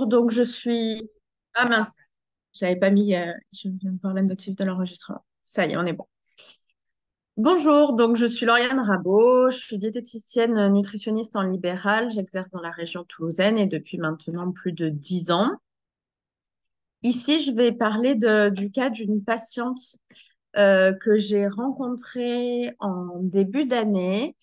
Donc, je suis... Ah mince, j'avais pas mis... je viens de voir la notif de l'enregistrement. Ça y est, on est bon. Bonjour, donc je suis Lauriane Rabot, je suis diététicienne nutritionniste en libéral. J'exerce dans la région toulousaine et depuis maintenant plus de 10 ans. Ici, je vais parler du cas d'une patiente que j'ai rencontrée en début d'année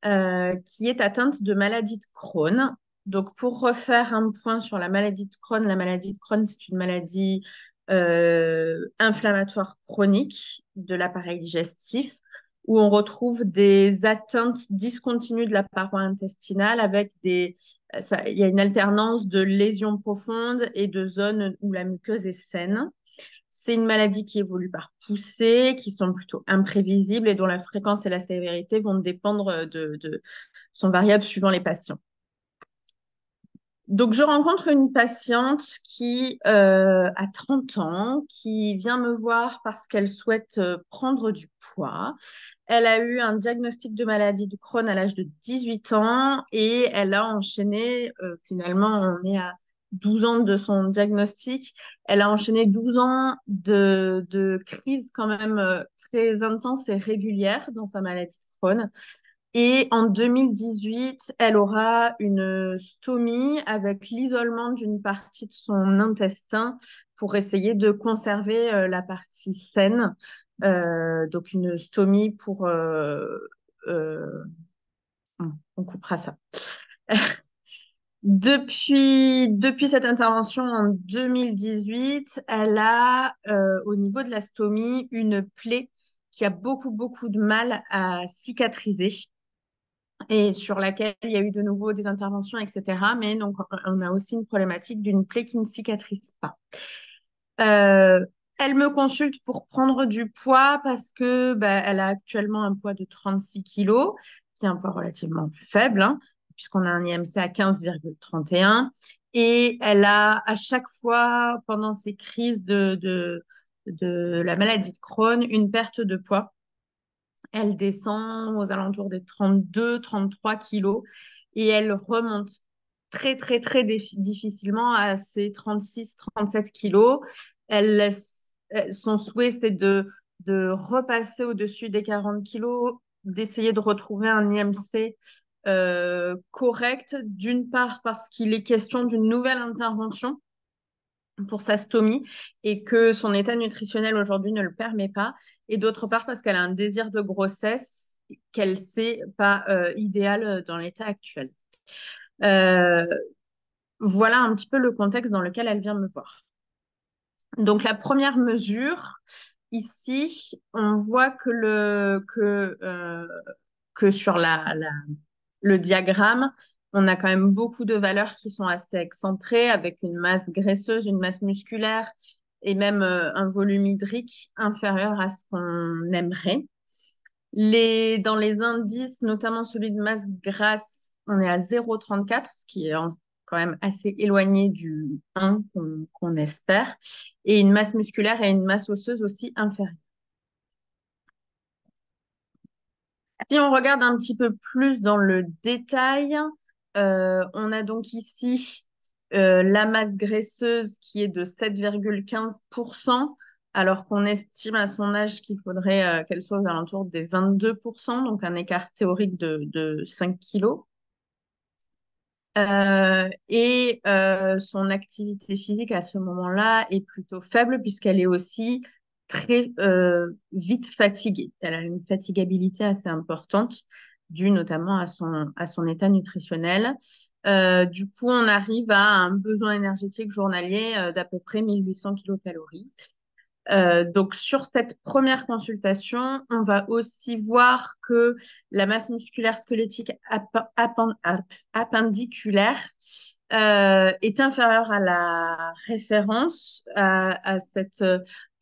qui est atteinte de maladie de Crohn. Donc, pour refaire un point sur la maladie de Crohn, c'est une maladie inflammatoire chronique de l'appareil digestif où on retrouve des atteintes discontinues de la paroi intestinale avec il y a une alternance de lésions profondes et de zones où la muqueuse est saine. C'est une maladie qui évolue par poussées, qui sont plutôt imprévisibles et dont la fréquence et la sévérité vont dépendre sont variables suivant les patients. Donc, je rencontre une patiente qui a 30 ans, qui vient me voir parce qu'elle souhaite prendre du poids. Elle a eu un diagnostic de maladie de Crohn à l'âge de 18 ans et elle a enchaîné, finalement, on est à 12 ans de son diagnostic, elle a enchaîné 12 ans de crises quand même très intenses et régulières dans sa maladie de Crohn. Et en 2018, elle aura une stomie avec l'isolement d'une partie de son intestin pour essayer de conserver la partie saine. Donc une stomie pour... euh, on coupera ça. Depuis cette intervention en 2018, elle a au niveau de la stomie une plaie qui a beaucoup, beaucoup de mal à cicatriser et sur laquelle il y a eu de nouveau des interventions, etc. Mais donc, on a aussi une problématique d'une plaie qui ne cicatrise pas. Euh, Elle me consulte pour prendre du poids parce que elle a actuellement un poids de 36 kilos, qui est un poids relativement faible, hein, puisqu'on a un IMC à 15,31. Et elle a à chaque fois, pendant ces crises de la maladie de Crohn, une perte de poids. Elle descend aux alentours des 32, 33 kilos et elle remonte très, très, très difficilement à ses 36, 37 kilos. Son souhait, c'est de repasser au-dessus des 40 kilos, d'essayer de retrouver un IMC correct, d'une part parce qu'il est question d'une nouvelle intervention pour sa stomie et que son état nutritionnel aujourd'hui ne le permet pas. Et d'autre part, parce qu'elle a un désir de grossesse qu'elle sait pas idéal dans l'état actuel. Euh, voilà un petit peu le contexte dans lequel elle vient me voir. Donc la première mesure, ici, on voit que sur le diagramme, on a quand même beaucoup de valeurs qui sont assez excentrées, avec une masse graisseuse, une masse musculaire et même un volume hydrique inférieur à ce qu'on aimerait. Dans les indices, notamment celui de masse grasse, on est à 0,34, ce qui est quand même assez éloigné du 1 qu'on espère, et une masse musculaire et une masse osseuse aussi inférieure. Si on regarde un petit peu plus dans le détail, on a donc ici la masse graisseuse qui est de 7,15%, alors qu'on estime à son âge qu'il faudrait qu'elle soit aux alentours des 22%, donc un écart théorique de 5 kilos. Son activité physique à ce moment-là est plutôt faible puisqu'elle est aussi très vite fatiguée. Elle a une fatigabilité assez importante due notamment à son état nutritionnel. Du coup, on arrive à un besoin énergétique journalier d'à peu près 1800 kilocalories. Donc, sur cette première consultation, on va aussi voir que la masse musculaire squelettique appendiculaire est inférieure à la référence, à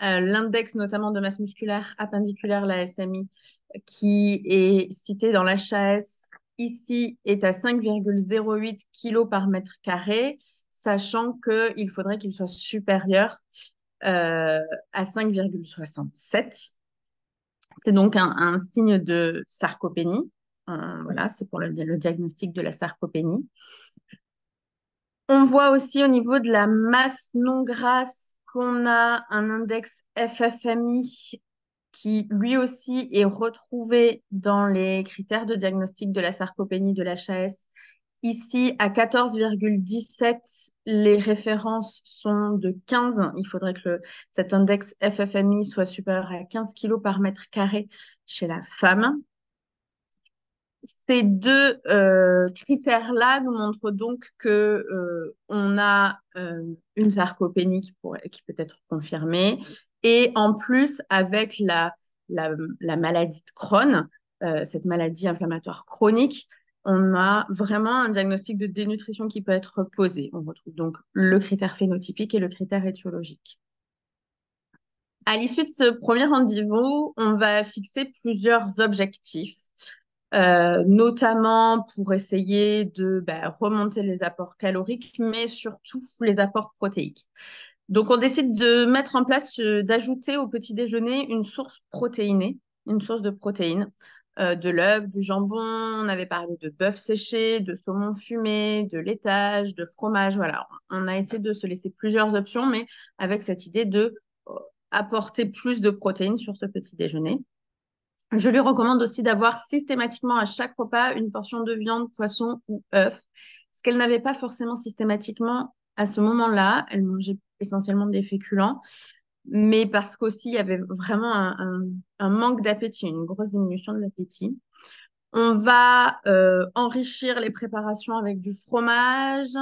l'index notamment de masse musculaire appendiculaire, la SMI, qui est cité dans l'HAS ici, est à 5,08 kg par mètre carré, sachant qu'il faudrait qu'il soit supérieur euh, à 5,67. C'est donc un signe de sarcopénie. Voilà, c'est pour le diagnostic de la sarcopénie. On voit aussi au niveau de la masse non grasse qu'on a un index FFMI qui lui aussi est retrouvé dans les critères de diagnostic de la sarcopénie de l'HAS. Ici, à 14,17, les références sont de 15. Il faudrait que cet index FFMI soit supérieur à 15 kg par mètre carré chez la femme. Ces deux critères-là nous montrent donc que on a une sarcopénie qui peut être confirmée. Et en plus, avec la maladie de Crohn, cette maladie inflammatoire chronique, on a vraiment un diagnostic de dénutrition qui peut être posé. On retrouve donc le critère phénotypique et le critère étiologique. À l'issue de ce premier rendez-vous, on va fixer plusieurs objectifs, notamment pour essayer de remonter les apports caloriques, mais surtout les apports protéiques. Donc, on décide de mettre en place, d'ajouter au petit déjeuner une source protéinée, une source de protéines, de l'œuf, du jambon, on avait parlé de bœuf séché, de saumon fumé, de laitage, de fromage, voilà. On a essayé de se laisser plusieurs options, mais avec cette idée de apporter plus de protéines sur ce petit déjeuner. Je lui recommande aussi d'avoir systématiquement à chaque repas une portion de viande, poisson ou œuf, ce qu'elle n'avait pas forcément systématiquement à ce moment-là. Elle mangeait essentiellement des féculents, mais parce qu'aussi il y avait vraiment un manque d'appétit, une grosse diminution de l'appétit. On va enrichir les préparations avec du fromage.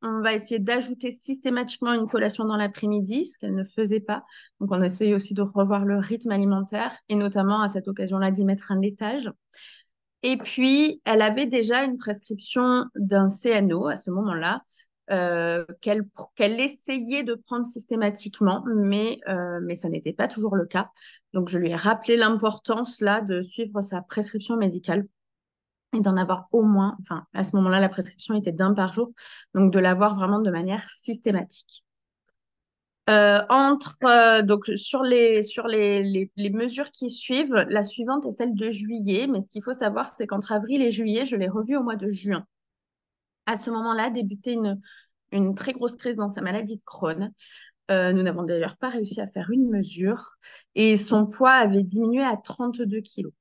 On va essayer d'ajouter systématiquement une collation dans l'après-midi, ce qu'elle ne faisait pas. Donc, on essaye aussi de revoir le rythme alimentaire et notamment à cette occasion-là d'y mettre un laitage. Et puis, elle avait déjà une prescription d'un CNO à ce moment-là, qu'elle essayait de prendre systématiquement, mais ça n'était pas toujours le cas. Donc, je lui ai rappelé l'importance là de suivre sa prescription médicale et d'en avoir au moins, enfin, à ce moment-là, la prescription était d'un par jour, donc de l'avoir vraiment de manière systématique. Donc sur les mesures qui suivent, la suivante est celle de juillet, mais ce qu'il faut savoir, c'est qu'entre avril et juillet, je l'ai revue au mois de juin. À ce moment-là, débutait une très grosse crise dans sa maladie de Crohn. Nous n'avons d'ailleurs pas réussi à faire une mesure et son poids avait diminué à 32 kilos.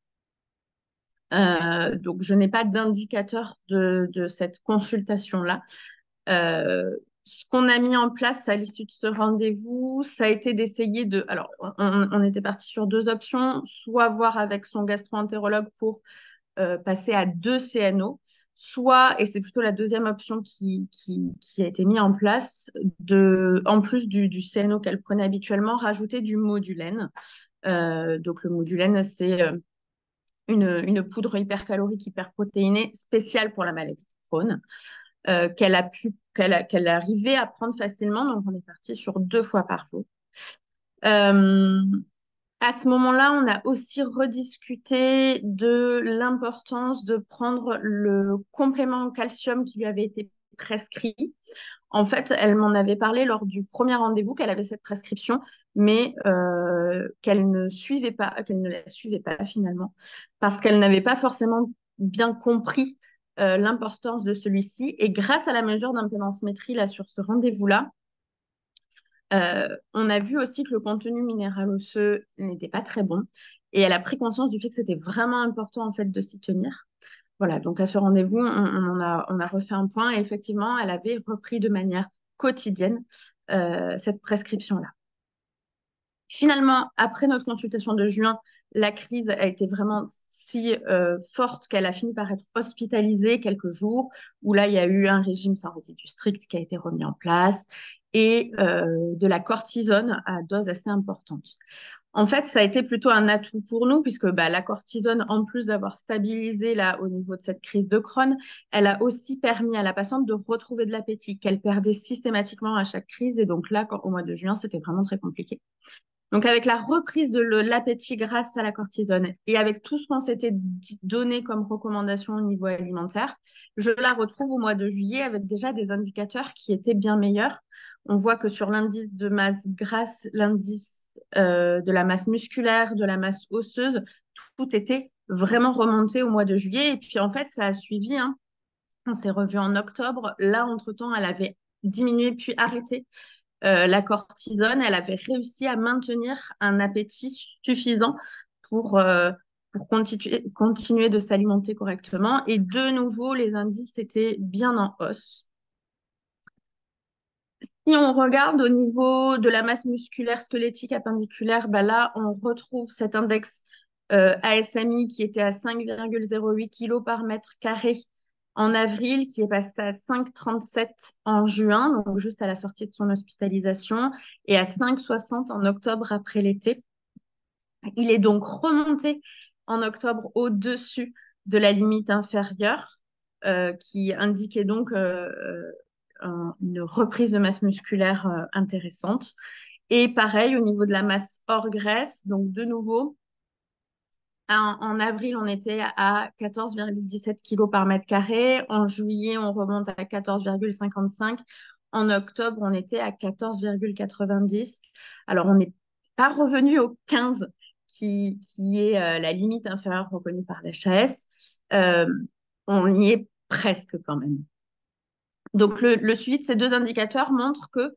Donc, je n'ai pas d'indicateur de cette consultation-là. Ce qu'on a mis en place à l'issue de ce rendez-vous, ça a été d'essayer de... Alors, on était parti sur deux options, soit voir avec son gastro-entérologue pour passer à 2 CNO, soit, et c'est plutôt la deuxième option qui a été mise en place, en plus du CNO qu'elle prenait habituellement, rajouter du modulène. Donc, le modulène, c'est une poudre hypercalorique, hyperprotéinée spéciale pour la maladie de Crohn, qu'elle arrivait à prendre facilement. Donc, on est parti sur 2 fois par jour. Euh, à ce moment-là, on a aussi rediscuté de l'importance de prendre le complément en calcium qui lui avait été prescrit. En fait, elle m'en avait parlé lors du premier rendez-vous qu'elle avait cette prescription, mais qu'elle ne la suivait pas finalement, parce qu'elle n'avait pas forcément bien compris l'importance de celui-ci. Et grâce à la mesure d'impédance-métrie là sur ce rendez-vous-là, on a vu aussi que le contenu minéral osseux n'était pas très bon, et elle a pris conscience du fait que c'était vraiment important en fait de s'y tenir. Voilà, donc à ce rendez-vous, on a refait un point et effectivement, elle avait repris de manière quotidienne cette prescription-là. Finalement, après notre consultation de juin, la crise a été vraiment si forte qu'elle a fini par être hospitalisée quelques jours, où là, il y a eu un régime sans résidus strict qui a été remis en place et de la cortisone à dose assez importante. En fait, ça a été plutôt un atout pour nous, puisque la cortisone, en plus d'avoir stabilisé là au niveau de cette crise de Crohn, elle a aussi permis à la patiente de retrouver de l'appétit qu'elle perdait systématiquement à chaque crise. Et donc là, au mois de juin, c'était vraiment très compliqué. Donc avec la reprise de l'appétit grâce à la cortisone et avec tout ce qu'on s'était donné comme recommandation au niveau alimentaire, je la retrouve au mois de juillet avec déjà des indicateurs qui étaient bien meilleurs. On voit que sur l'indice de masse grasse, l'indice de la masse musculaire, de la masse osseuse, tout était vraiment remonté au mois de juillet. Et puis en fait, ça a suivi, hein. On s'est revu en octobre. Là, entre-temps, elle avait diminué puis arrêté la cortisone. Elle avait réussi à maintenir un appétit suffisant pour, euh, pour continuer de s'alimenter correctement. Et de nouveau, les indices étaient bien en hausse. Si on regarde au niveau de la masse musculaire squelettique appendiculaire, bah là, on retrouve cet index ASMI qui était à 5,08 kg par mètre carré en avril, qui est passé à 5,37 en juin, donc juste à la sortie de son hospitalisation, et à 5,60 en octobre après l'été. Il est donc remonté en octobre au-dessus de la limite inférieure, qui indiquait donc une reprise de masse musculaire intéressante. Et pareil, au niveau de la masse hors graisse, donc de nouveau, en avril, on était à 14,17 kg par mètre carré. En juillet, on remonte à 14,55. En octobre, on était à 14,90. Alors, on n'est pas revenu au 15, qui est la limite inférieure reconnue par l'HAS. Euh, on y est presque quand même. Donc, le suivi de ces deux indicateurs montre que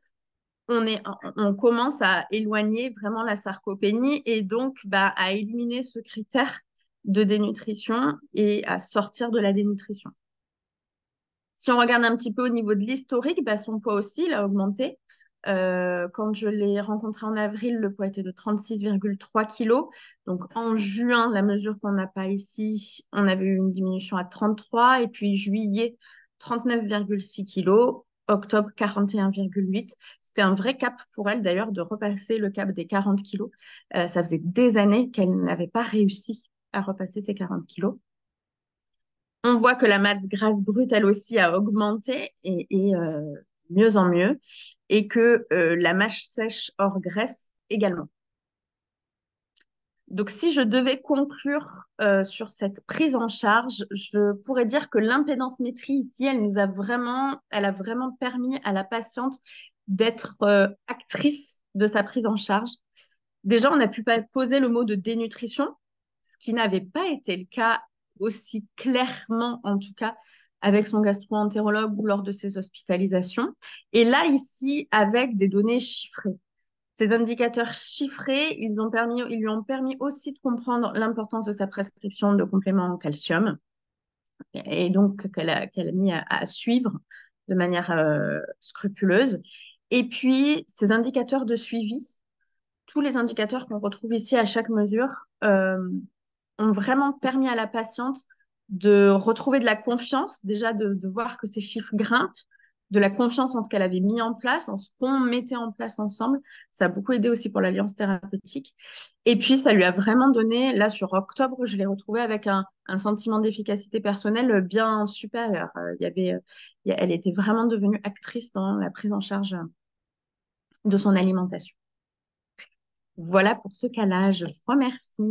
on commence à éloigner vraiment la sarcopénie et donc bah, à éliminer ce critère de dénutrition et à sortir de la dénutrition. Si on regarde un petit peu au niveau de l'historique, bah, son poids aussi, il a augmenté. Quand je l'ai rencontré en avril, le poids était de 36,3 kg. Donc en juin, la mesure qu'on n'a pas ici, on avait eu une diminution à 33. Et puis juillet, 39,6 kg. Octobre, 41,8. C'était un vrai cap pour elle d'ailleurs de repasser le cap des 40 kilos. Ça faisait des années qu'elle n'avait pas réussi à repasser ces 40 kilos. On voit que la masse grasse brute, elle aussi, a augmenté et mieux en mieux, et que la masse sèche hors graisse également. Donc, si je devais conclure sur cette prise en charge, je pourrais dire que l'impédance-métrie ici, elle a vraiment permis à la patiente d'être actrice de sa prise en charge. Déjà, on a pu poser le mot de dénutrition, ce qui n'avait pas été le cas aussi clairement, en tout cas, avec son gastro-entérologue ou lors de ses hospitalisations. Et là, ici, avec des données chiffrées. Ces indicateurs chiffrés, ils lui ont permis aussi de comprendre l'importance de sa prescription de compléments en calcium et donc qu'elle a mis à suivre de manière scrupuleuse. Et puis, ces indicateurs de suivi, tous les indicateurs qu'on retrouve ici à chaque mesure ont vraiment permis à la patiente de retrouver de la confiance, déjà de voir que ces chiffres grimpent, de la confiance en ce qu'elle avait mis en place, en ce qu'on mettait en place ensemble. Ça a beaucoup aidé aussi pour l'alliance thérapeutique. Et puis, ça lui a vraiment donné, là, sur octobre, je l'ai retrouvée avec un sentiment d'efficacité personnelle bien supérieur. Elle était vraiment devenue actrice dans la prise en charge de son alimentation. Voilà pour ce cas-là. Je vous remercie.